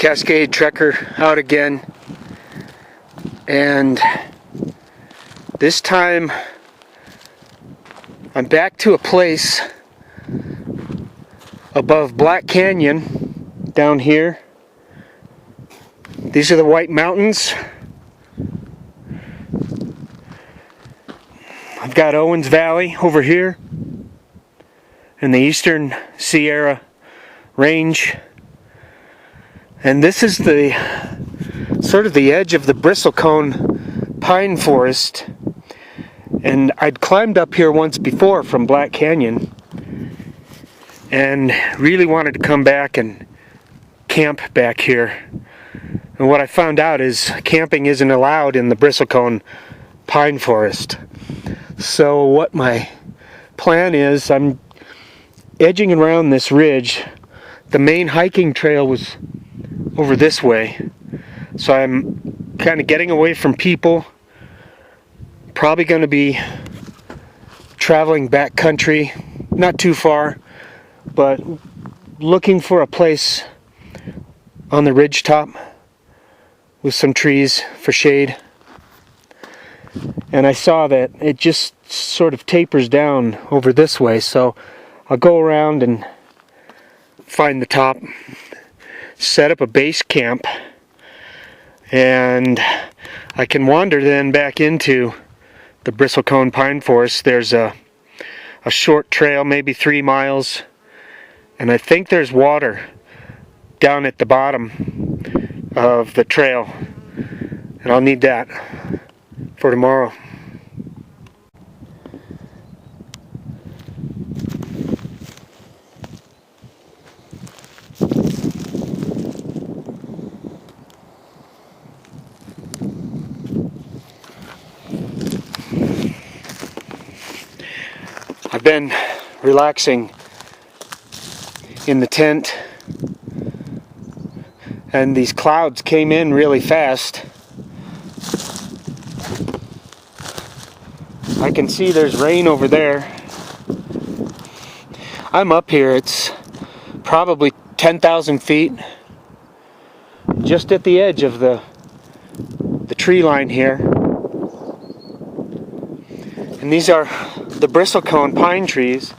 Cascade Trekker out again, and this time I'm back to a place above Black Canyon down here. These are the White Mountains. I've got Owens Valley over here in the Eastern Sierra Range. And this is the sort of the edge of the Bristlecone pine forest. And I'd climbed up here once before from Black Canyon and really wanted to come back and camp back here. And what I found out is camping isn't allowed in the Bristlecone pine forest. So what my plan is, I'm edging around this ridge. The main hiking trail was over this way, so I'm kind of getting away from people. Probably going to be traveling back country, not too far, but looking for a place on the ridge top with some trees for shade. And I saw that it just sort of tapers down over this way, so I'll go around and find the top, set up a base camp, and I can wander then back into the Bristlecone pine forest. There's a short trail, maybe 3 miles, and I think there's water down at the bottom of the trail, and I'll need that for tomorrow. I've been relaxing in the tent, and these clouds came in really fast. I can see there's rain over there. I'm up here, it's probably 10,000 feet, just at the edge of the tree line here. And these are the Bristlecone pine trees.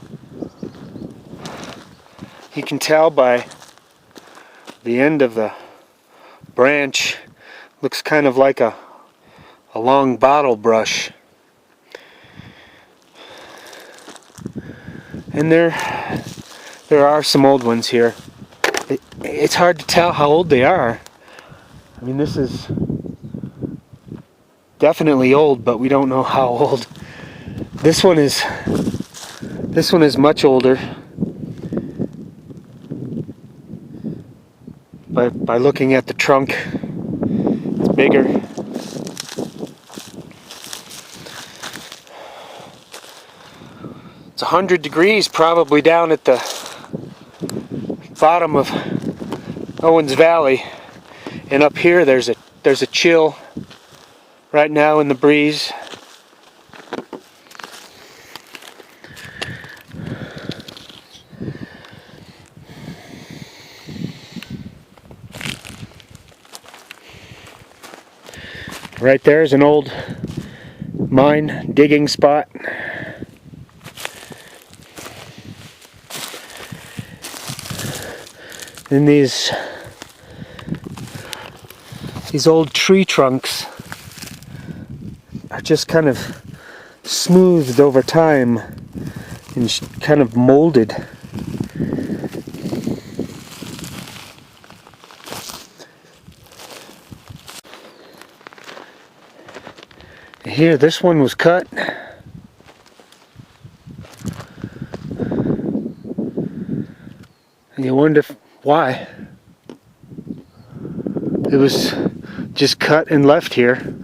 You can tell by the end of the branch, looks kind of like a long bottle brush. And there are some old ones here. It's hard to tell how old they are. I mean, this is definitely old, but we don't know how old. This one is much older. By looking at the trunk, it's bigger. It's 100 degrees probably down at the bottom of Owens Valley, and up here there's a chill right now in the breeze. Right there is an old mine digging spot. And these old tree trunks are just kind of smoothed over time and kind of molded. Here, this one was cut. And you wonder why. It was just cut and left here.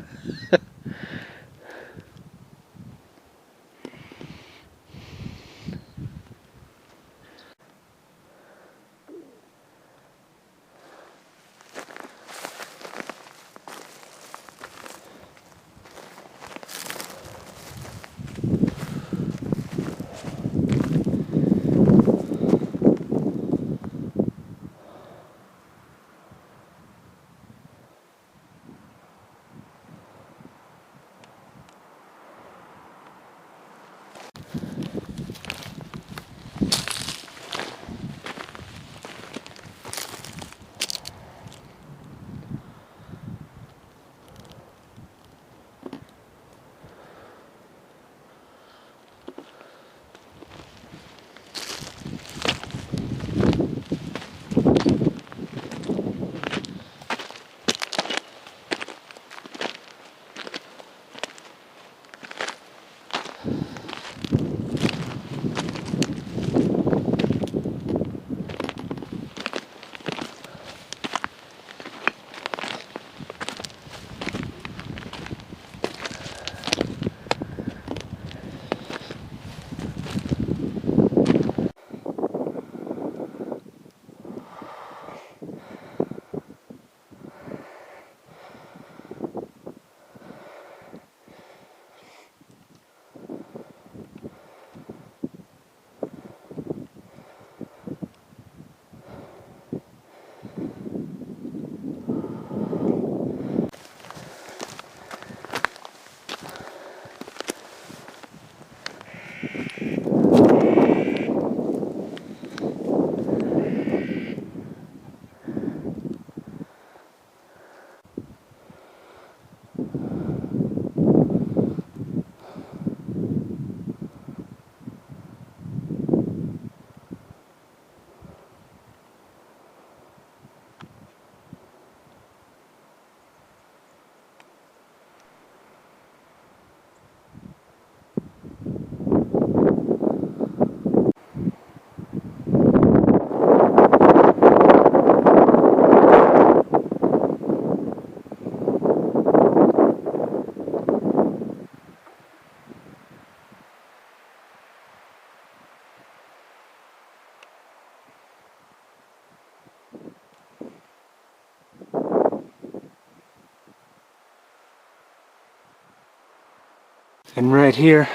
And right here,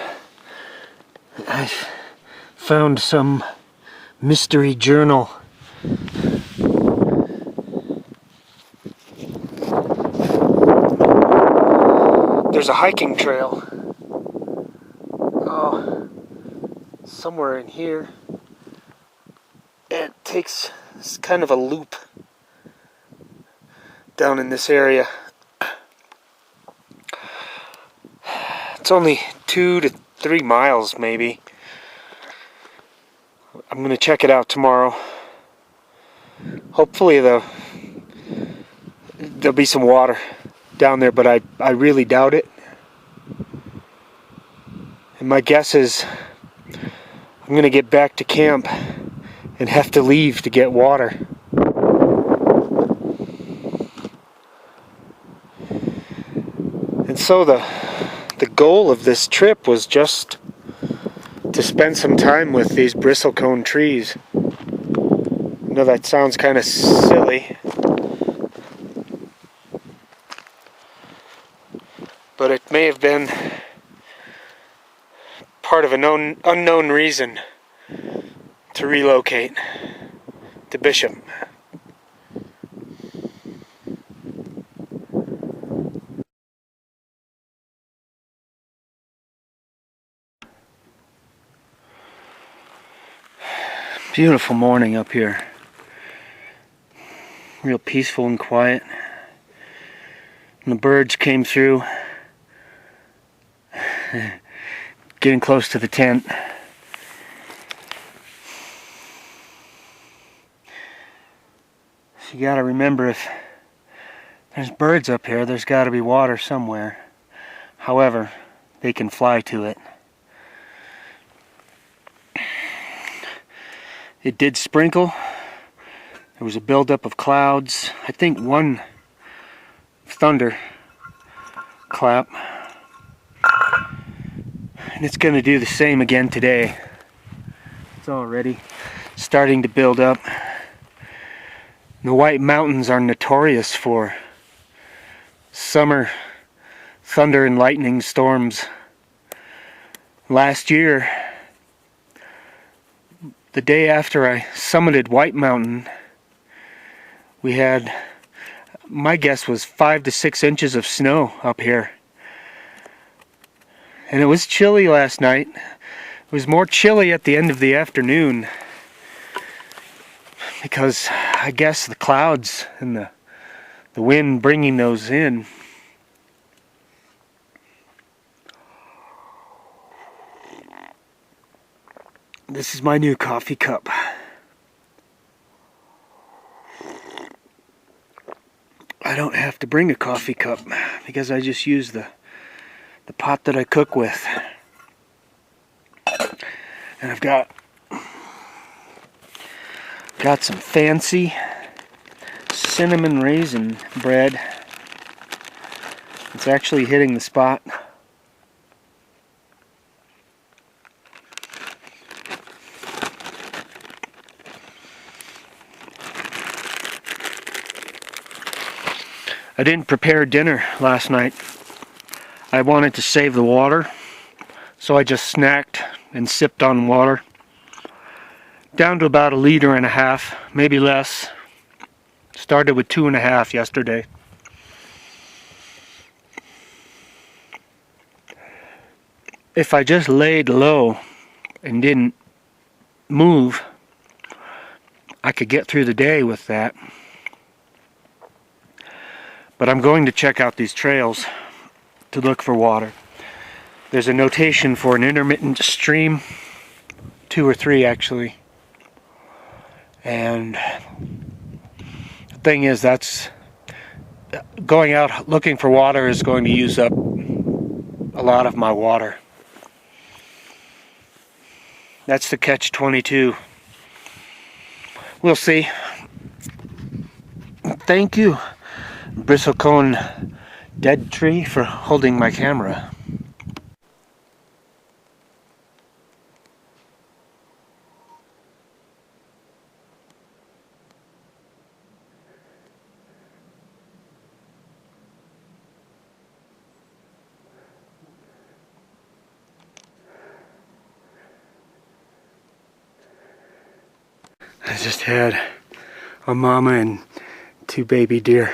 I found some mystery journal. There's a hiking trail. Oh, somewhere in here. It takes it's kind of a loop down in this area. It's only 2 to 3 miles maybe. I'm gonna check it out tomorrow. Hopefully there'll be some water down there, but I really doubt it. And my guess is I'm gonna get back to camp and have to leave to get water. And so the goal of this trip was just to spend some time with these bristlecone trees. I know that sounds kind of silly, but it may have been part of an unknown reason to relocate to Bishop. Beautiful morning up here. Real peaceful and quiet. And the birds came through, getting close to the tent. So you gotta remember, if there's birds up here, there's gotta be water somewhere. However, they can fly to it. It did sprinkle. There was a buildup of clouds. I think one thunder clap. And it's going to do the same again today. It's already starting to build up. The White Mountains are notorious for summer thunder and lightning storms. Last year, the day after I summited White Mountain, we had, my guess was 5 to 6 inches of snow up here. And it was chilly last night. It was more chilly at the end of the afternoon because I guess the clouds and the wind bringing those in. This is my new coffee cup. I don't have to bring a coffee cup because I just use the pot that I cook with. And I've got some fancy cinnamon raisin bread. It's actually hitting the spot. I didn't prepare dinner last night. I wanted to save the water, so I just snacked and sipped on water. Down to about 1.5 liters, maybe less. Started with 2.5 yesterday. If I just laid low and didn't move, I could get through the day with that. But I'm going to check out these trails to look for water. There's a notation for an intermittent stream, 2 or 3 actually. And the thing is, that's going out looking for water is going to use up a lot of my water. That's the catch-22. We'll see. Thank you, Bristlecone dead tree, for holding my camera. just had a mama and 2 baby deer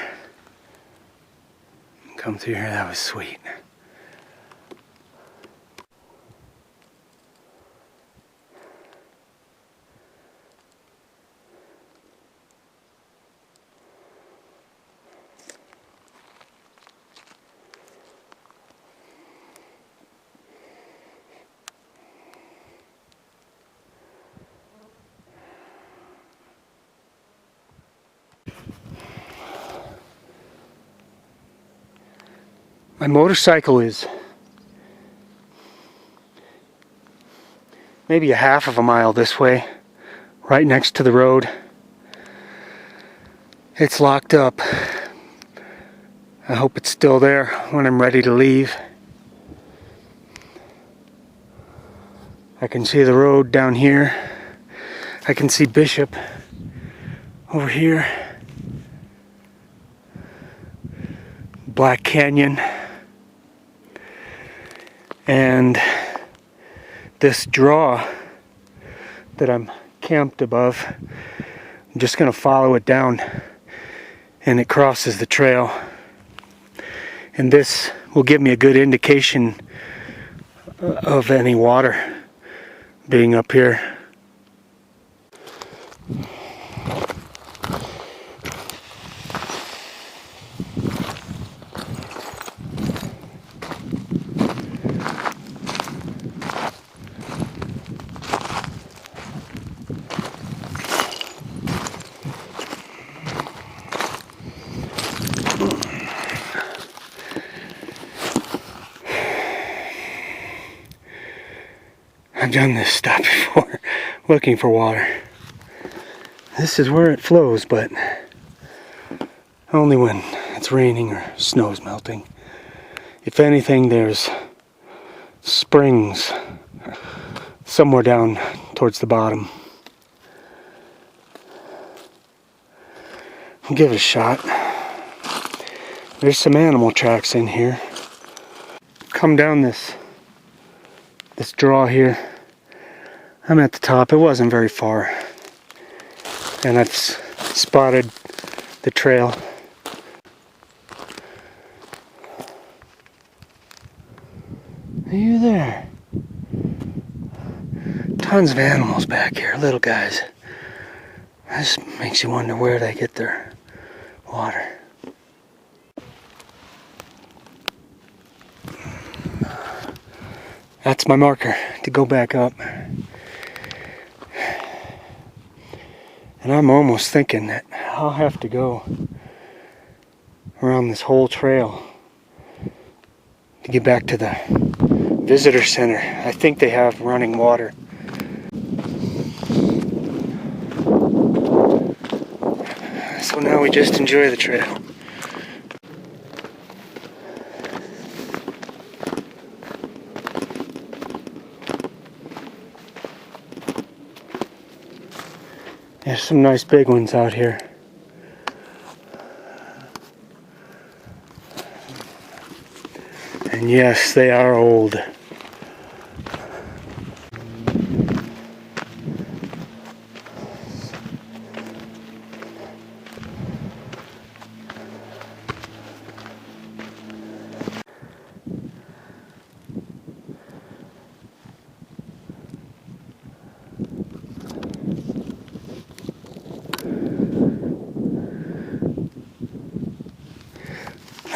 come through here. That was sweet. My motorcycle is maybe a half of a mile this way, right next to the road. It's locked up. I hope it's still there when I'm ready to leave. I can see the road down here. I can see Bishop over here. Black Canyon. And this draw that I'm camped above, I'm just going to follow it down, and it crosses the trail. And this will give me a good indication of any water being up here. I've done this stuff before, looking for water. This is where it flows, but only when it's raining or snow's melting. If anything, there's springs somewhere down towards the bottom. I'll give it a shot. There's some animal tracks in here. Come down this draw here. I'm at the top. It wasn't very far, and I've spotted the trail. Are you there? Tons of animals back here, little guys. This makes you wonder where they get their water. That's my marker to go back up. And I'm almost thinking that I'll have to go around this whole trail to get back to the visitor center. I think they have running water. So now we just enjoy the trail. There's some nice big ones out here. And yes, they are old.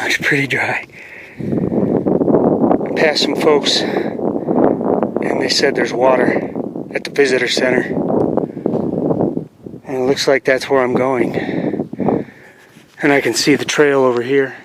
Looks pretty dry. I passed some folks and they said there's water at the visitor center. And it looks like that's where I'm going. And I can see the trail over here.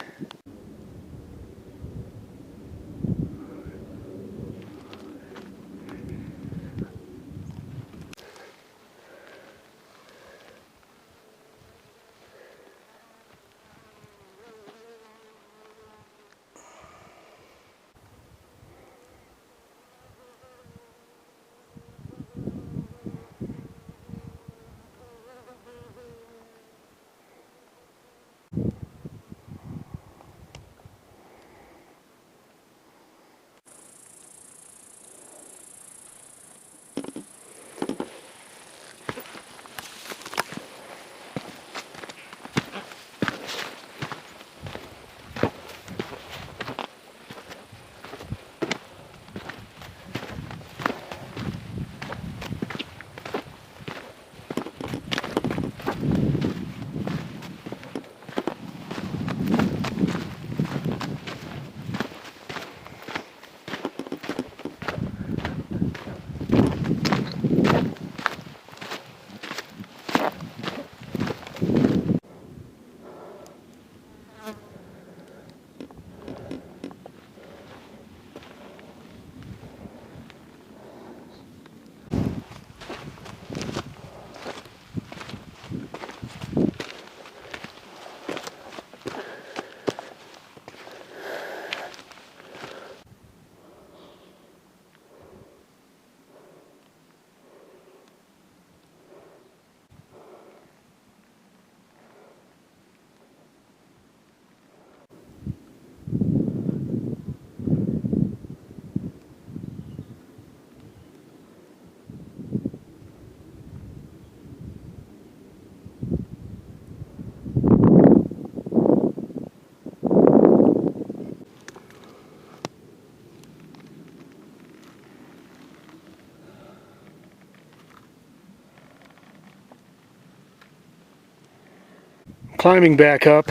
climbing back up.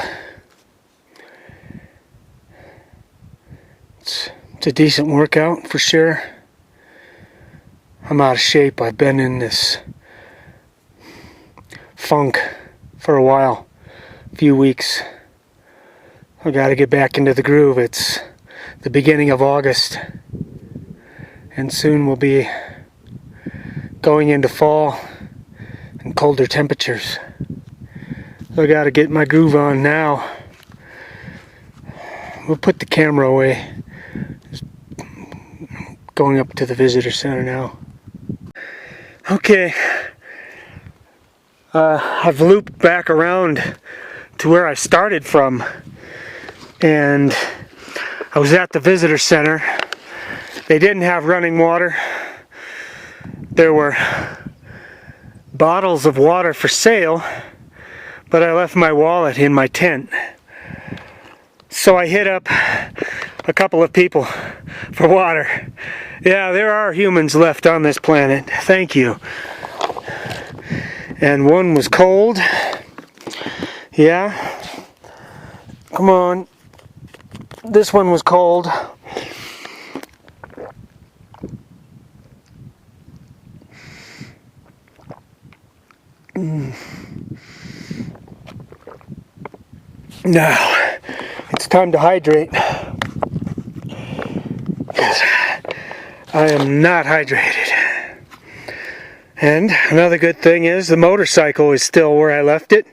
It's a decent workout for sure. I'm out of shape. I've been in this funk for a while, a few weeks. I gotta get back into the groove. It's the beginning of August, and soon we'll be going into fall and colder temperatures. So I gotta get my groove on now. We'll put the camera away. Just going up to the visitor center now. Okay, I've looped back around to where I started from, and I was at the visitor center. They didn't have running water. There were bottles of water for sale, but I left my wallet in my tent. So I hit up a couple of people for water. Yeah, there are humans left on this planet. Thank you. And one was cold. Yeah. Come on. This one was cold. Now, it's time to hydrate. I am not hydrated. And another good thing is the motorcycle is still where I left it.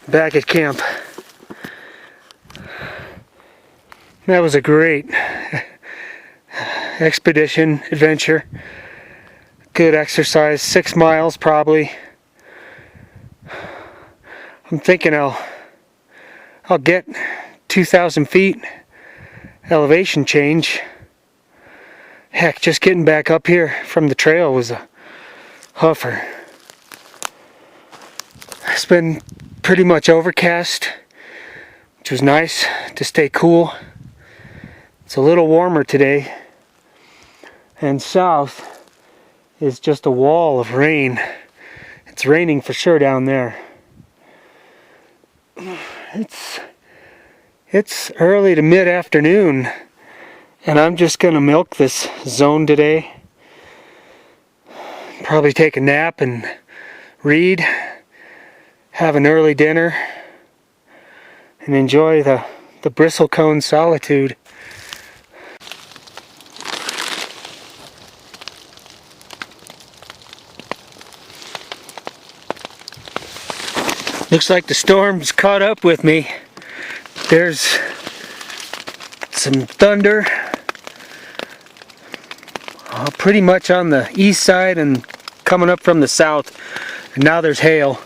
Back at camp. That was a great expedition, adventure. Good exercise, 6 miles probably. I'm thinking I'll get 2,000 feet elevation change. Heck, just getting back up here from the trail was a huffer. It's been pretty much overcast, which was nice to stay cool. It's a little warmer today, and south is just a wall of rain. It's raining for sure down there. It's early to mid-afternoon, and I'm just gonna milk this zone today. Probably take a nap and read, have an early dinner, and enjoy the Bristlecone solitude. Looks like the storm's caught up with me. There's some thunder pretty much on the east side and coming up from the south. And now there's hail.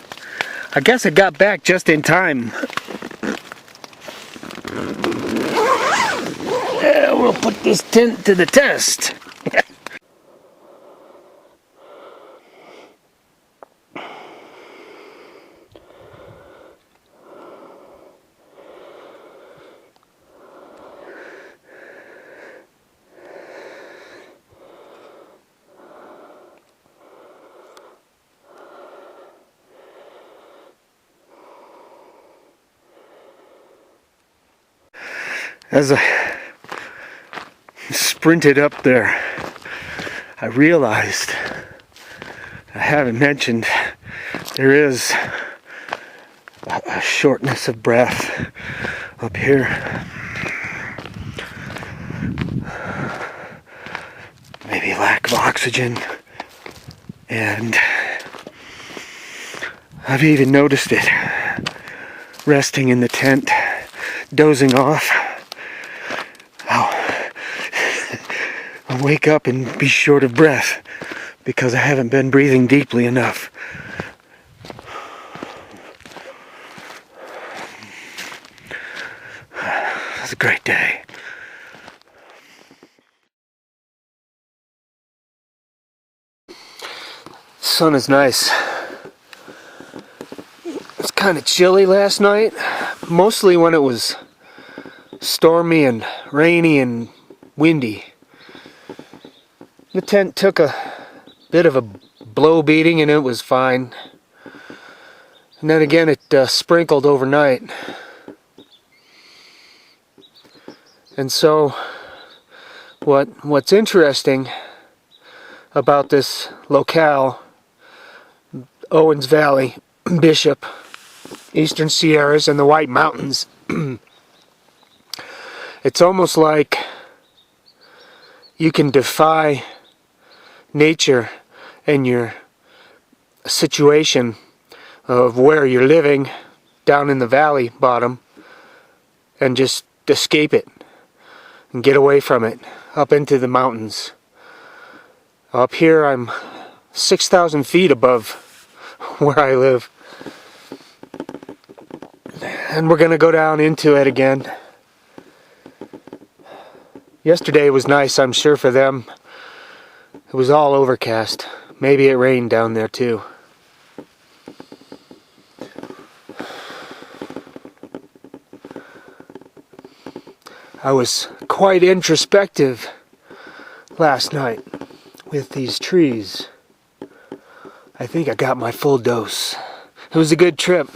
I guess it got back just in time. Yeah, we'll put this tent to the test. As I sprinted up there, I realized I haven't mentioned there is a shortness of breath up here. Maybe lack of oxygen, and I've even noticed it resting in the tent, dozing off. I'll wake up and be short of breath because I haven't been breathing deeply enough. It's a great day. Sun is nice. It's kind of chilly last night, mostly when it was stormy and rainy and windy. The tent took a bit of a blow beating and it was fine. And then again it sprinkled overnight. And so what's interesting about this locale, Owens Valley, Bishop, Eastern Sierras, and the White Mountains, it's almost like you can defy nature and your situation of where you're living down in the valley bottom and just escape it and get away from it up into the mountains. Up here I'm 6,000 feet above where I live, and we're gonna go down into it again. Yesterday was nice, I'm sure, for them. It was all overcast. Maybe it rained down there too. I was quite introspective last night with these trees. I think I got my full dose. It was a good trip.